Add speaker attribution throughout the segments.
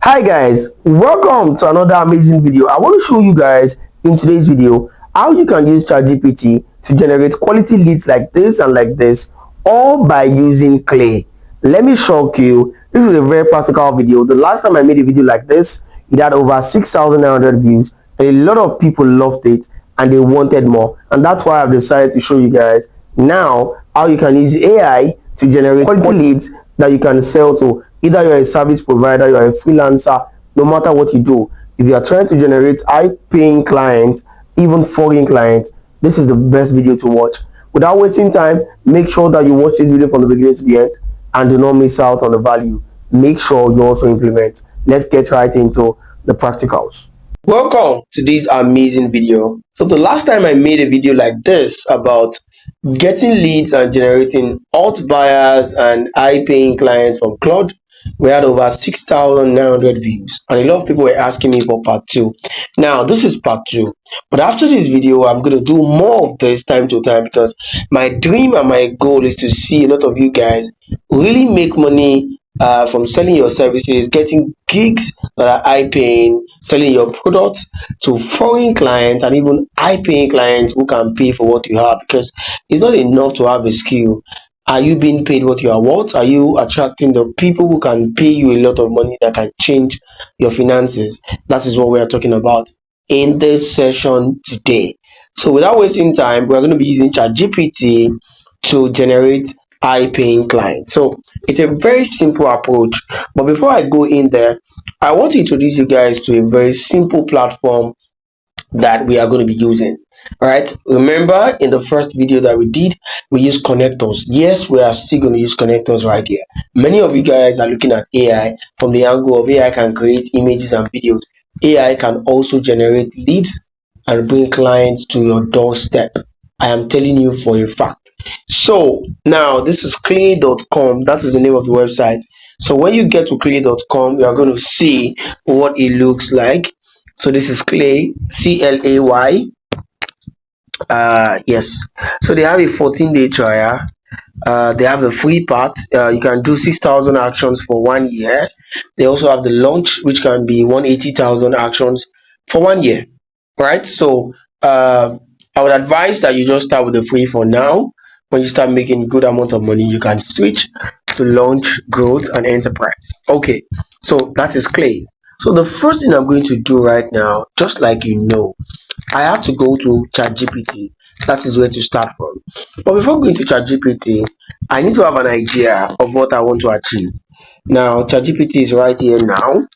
Speaker 1: Hi guys, welcome to another amazing video. I want to show you guys in today's video how you can use ChatGPT to generate quality leads like this and like this, all by using Clay. Let me shock you. This is a very practical video. The last time I made a video like this, it had over 6,900 views. A lot of people loved it and they wanted more, and that's why I've decided to show you guys now how you can use AI to generate quality leads that you can sell to. Either you're a service provider, you're a freelancer, no matter what you do, if you are trying to generate high paying clients, even foreign clients, this is the best video to watch. Without wasting time, make sure that you watch this video from the beginning to the end and do not miss out on the value. Make sure you also implement. Let's get right into the practicals. Welcome to this amazing video. So the last time I made a video like this about getting leads and generating hot buyers and high paying clients from Claude, we had over 6,900 views and a lot of people were asking me for part 2. Now this is part 2, but after this video I'm going to do more of this time to time, because my dream and my goal is to see a lot of you guys really make money from selling your services, getting gigs that are high paying, selling your products to foreign clients and even high paying clients who can pay for what you have, because it's not enough to have a skill. Are you being paid what you are worth? Are you attracting the people who can pay you a lot of money that can change your finances? That is what we are talking about in this session today. So without wasting time, we're going to be using ChatGPT to generate high paying clients. So it's a very simple approach. But before I go in there, I want to introduce you guys to a very simple platform that we are going to be using. All right, remember in the first video that we did, we used connectors. Yes, we are still going to use connectors right here. Many of you guys are looking at AI from the angle of AI can create images and videos. AI can also generate leads and bring clients to your doorstep. I am telling you for a fact. So now this is clay.com. That is the name of the website. So when you get to clay.com, you are going to see what it looks like. So this is Clay, CLAY. Yes. So they have a 14-day trial. They have the free part. You can do 6,000 actions for 1 year. They also have the launch, which can be 180,000 actions for 1 year. Right. So I would advise that you just start with the free for now. When you start making good amount of money, you can switch to launch, growth, and enterprise. Okay. So that is Clay. So the first thing I'm going to do right now, just like I have to go to ChatGPT. That is where to start from. But before going to ChatGPT, I need to have an idea of what I want to achieve. Now, ChatGPT is right here now.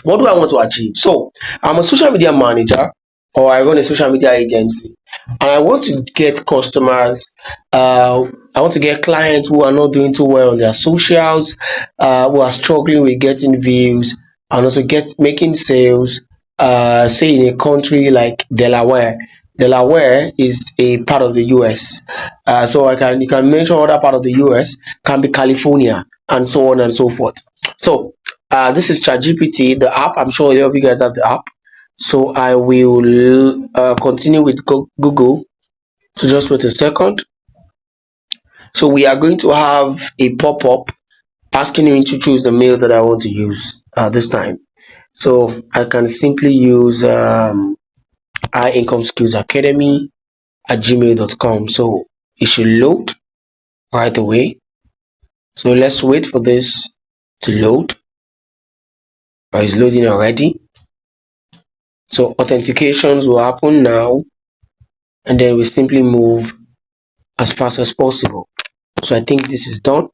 Speaker 1: What do I want to achieve? So, I'm a social media manager, or I run a social media agency, and I want to get customers. I want to get clients who are not doing too well on their socials, who are struggling with getting views, and also get making sales. Say in a country like Delaware. Delaware is a part of the US. So you can mention other part of the US, can be California, and so on and so forth. So this is ChatGPT, the app. I'm sure a lot of you guys have the app. So I will continue with Google. So just wait a second. So we are going to have a pop-up asking me to choose the mail that I want to use this time. So I can simply use High Income Skills Academy at gmail.com. So it should load right away. So let's wait for this to load. It's loading already. So authentications will happen now, and then we simply move as fast as possible. So I think this is done.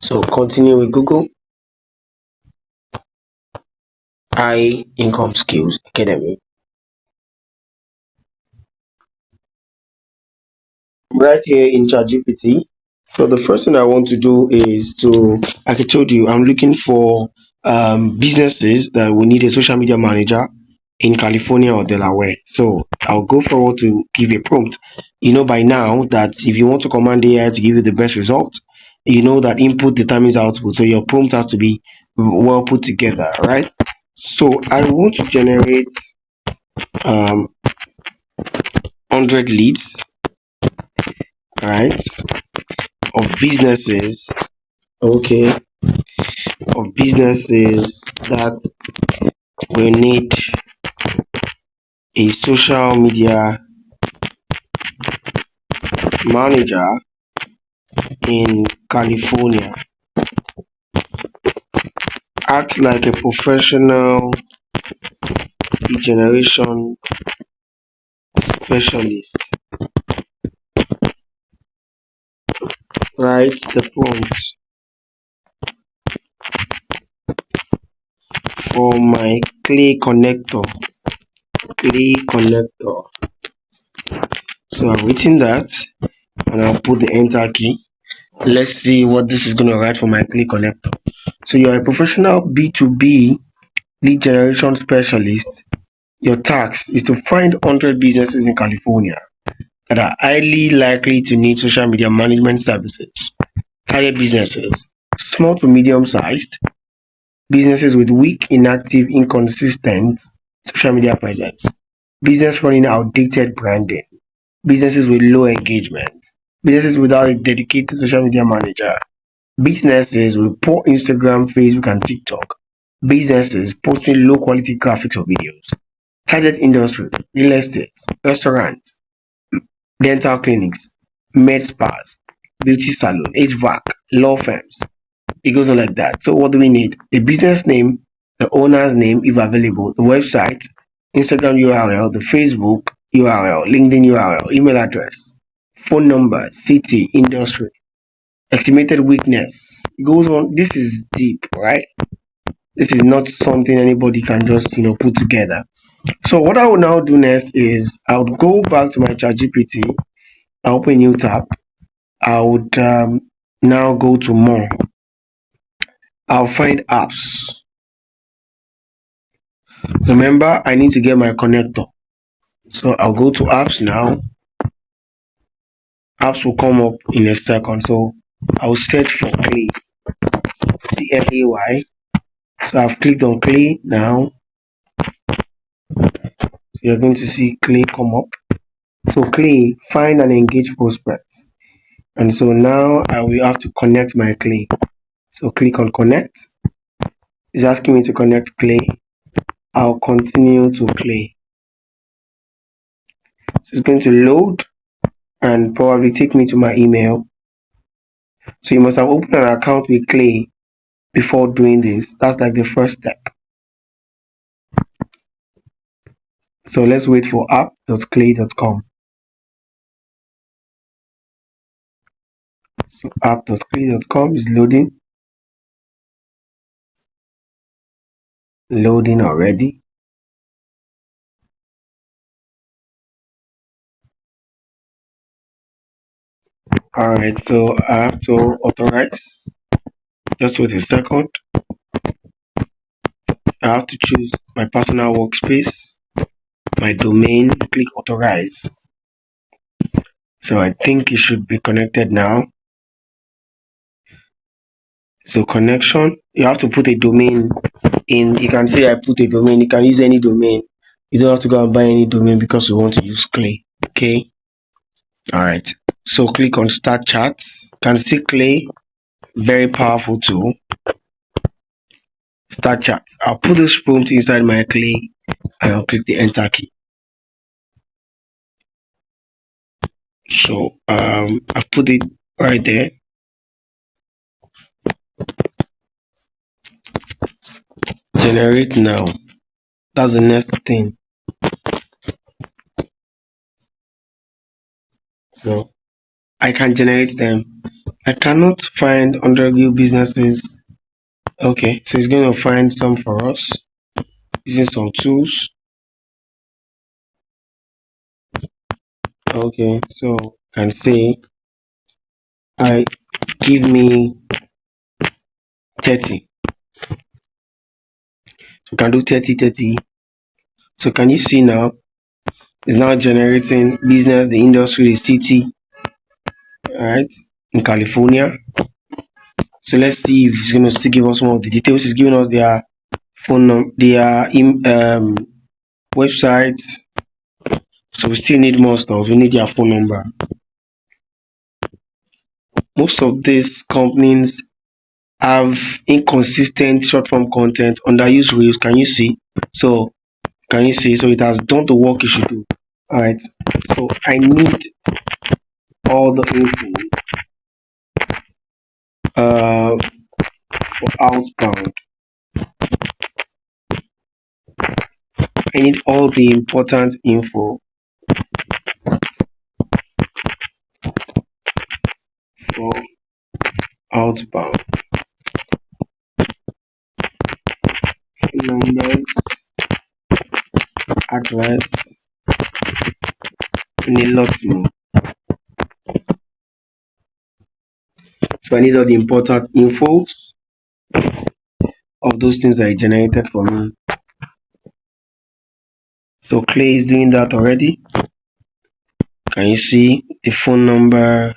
Speaker 1: So continue with Google. High Income Skills Academy. Right here in ChatGPT. So the first thing I want to do is like I told you, I'm looking for businesses that will need a social media manager in California or Delaware. So I'll go forward to give a prompt. You know by now that if you want to command AI to give you the best result, you know that input determines output. So your prompt has to be well put together, right? So I want to generate 100 leads, right, of businesses. Okay, of businesses that we need a social media manager in California. Act like a professional lead generation specialist. Write the prompt for my Clay connector. Clay connector. So I've written that and I'll put the enter key. Let's see what this is going to write for my Clay connector. So you're a professional B2B lead generation specialist. Your task is to find 100 businesses in California that are highly likely to need social media management services. Target businesses, small to medium sized, businesses with weak, inactive, inconsistent social media presence, business running outdated branding, businesses with low engagement, businesses without a dedicated social media manager, businesses with poor Instagram, Facebook, and TikTok, businesses posting low quality graphics or videos, target industry, real estate, restaurants, dental clinics, med spas, beauty salon, HVAC, law firms. It goes on like that. So what do we need? The business name, the owner's name if available, the website, Instagram URL, the Facebook URL, LinkedIn URL, email address, phone number, city, industry, estimated weakness. It goes on. This is deep, right? This is not something anybody can just put together. So what I will now do next is I would go back to my ChatGPT. I open a new tab. I would now go to more. I'll find apps. Remember, I need to get my connector. So I'll go to apps now. Apps will come up in a second. So I'll search for Clay. Clay. So I've clicked on Clay now. So you're going to see Clay come up. So Clay, find and engage prospect. And so now I will have to connect my Clay. So click on connect. It's asking me to connect Clay. I'll continue to Clay. So it's going to load and probably take me to my email. So you must have opened an account with Clay before doing this. That's like the first step. So let's wait for app.clay.com. So app.clay.com is loading. Loading already. Alright, so I have to authorize. Just wait a second. I have to choose my personal workspace, my domain, click authorize. So I think it should be connected now. So connection, you have to put a domain in. You can say I put a domain. You can use any domain. You don't have to go and buy any domain because you want to use Clay. Okay. All right. So click on start chat. You can see Clay, very powerful tool. Start chat. I'll put this prompt inside my Clay and I'll click the enter key. So I put it right there. Generate now. That's the next thing. So I can generate them. I cannot find 100 new businesses. Okay, so it's going to find some for us using some tools. Okay, so can say I give me 30. So we can do 30. So can you see now? It's now generating business, the industry, the city, all right, in California. So let's see if it's going to still give us more of the details. It's giving us their phone number, their websites. So we still need more stuff. We need their phone number. Most of these companies have inconsistent short form content, underused reels. Can you see? So can you see? So it has done the work it should do. All right. So I need all the info for outbound. I need all the important info for outbound. Numbers, address, and a lot more. So I need all the important info of those things that I generated for me. So Clay is doing that already. Can you see the phone number?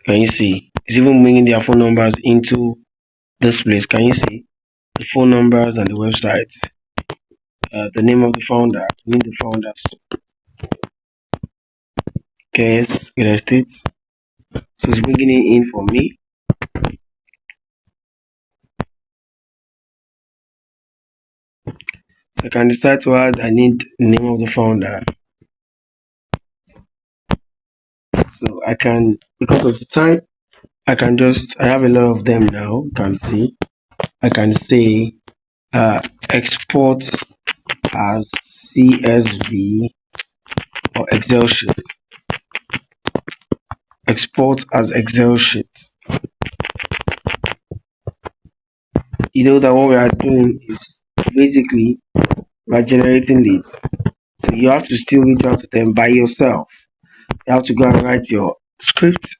Speaker 1: Can you see? It's even bringing their phone numbers into this place. Can you see the phone numbers and the websites? The name of the founder, name the founders. Case, real estate. So it's bringing it in for me. So I can decide to add, I need the name of the founder. So I can, because of the time, I have a lot of them now. You can see. I can say export as CSV or Excel sheet. Export as Excel sheet. You know that what we are doing is basically we're generating leads. So you have to still reach out to them by yourself. You have to go and write your script.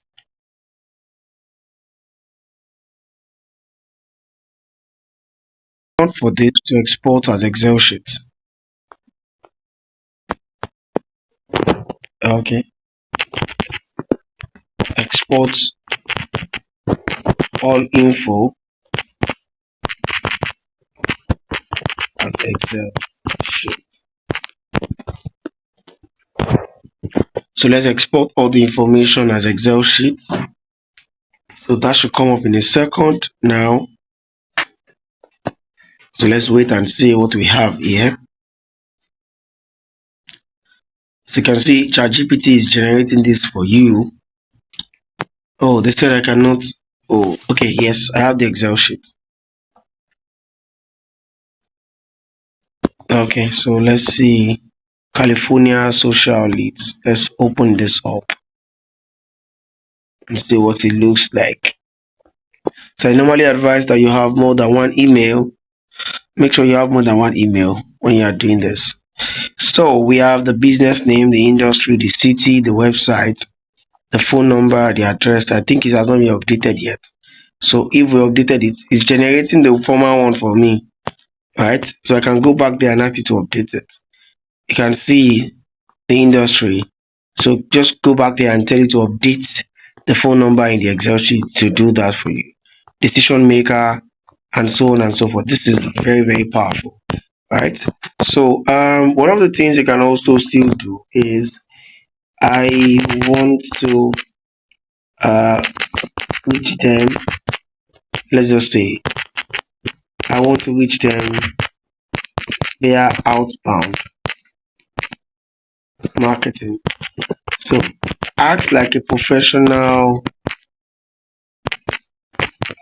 Speaker 1: For this to export as Excel sheet. Okay. Export all info as Excel sheet. So let's export all the information as Excel sheet. So that should come up in a second now. So let's wait and see what we have here. So you can see ChatGPT is generating this for you. Oh, they said I cannot. Oh, okay. Yes, I have the Excel sheet. Okay, so let's see. California social leads. Let's open this up and see what it looks like. So I normally advise that you have more than one email. Make sure you have more than one email when you are doing this. So we have the business name, the industry, the city, the website, the phone number, the address. I think it has not been updated yet. So if we updated it, it's generating the former one for me. Right? So I can go back there and ask it to update it. You can see the industry. So just go back there and tell it to update the phone number in the Excel sheet to do that for you. Decision maker and so on and so forth. This is very, very powerful. Right? So one of the things you can also still do is I want to reach them. Let's just say I want to reach them via outbound marketing. So act like a professional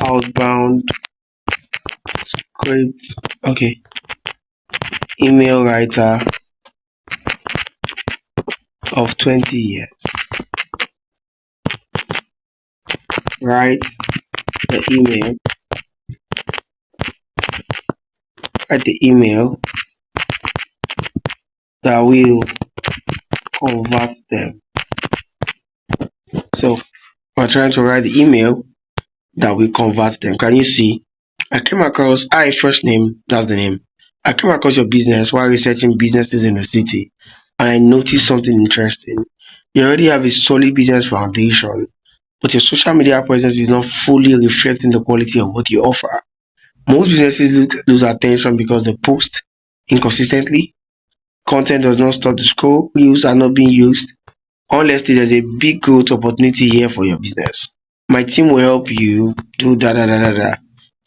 Speaker 1: outbound script. Okay. Email writer of 20 years. Write the email. Write the email that will convert them. So we're trying to write the email that will convert them. Can you see? I came across first name, that's the name. I came across your business while researching businesses in the city, and I noticed something interesting. You already have a solid business foundation, but your social media presence is not fully reflecting the quality of what you offer. Most businesses lose attention because they post inconsistently, content does not stop the scroll, reels are not being used, unless there's a big growth opportunity here for your business. My team will help you do da da da da da.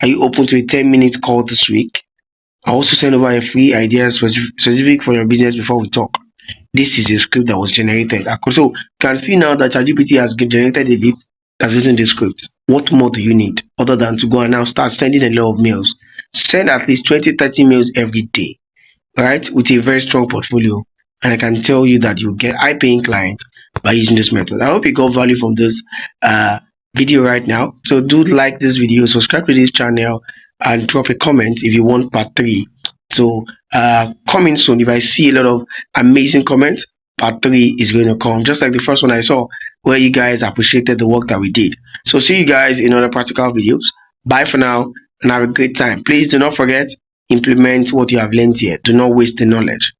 Speaker 1: Are you open to a 10-minute call this week? I also send over a free idea specific for your business before we talk. This is a script that was generated. So you can see now that ChatGPT has generated a lead that's using this script. What more do you need other than to go and now start sending a lot of mails? Send at least 20-30 mails every day, right? With a very strong portfolio. And I can tell you that you'll get high paying clients by using this method. I hope you got value from this uh, video right now. So do like this video, subscribe to this channel, and drop a comment if you want part 3. So coming soon. If I see a lot of amazing comments, part 3 is going to come, just like the first one I saw where you guys appreciated the work that we did. So see you guys in other practical videos. Bye for now and have a great time. Please do not forget, implement what you have learned here. Do not waste the knowledge.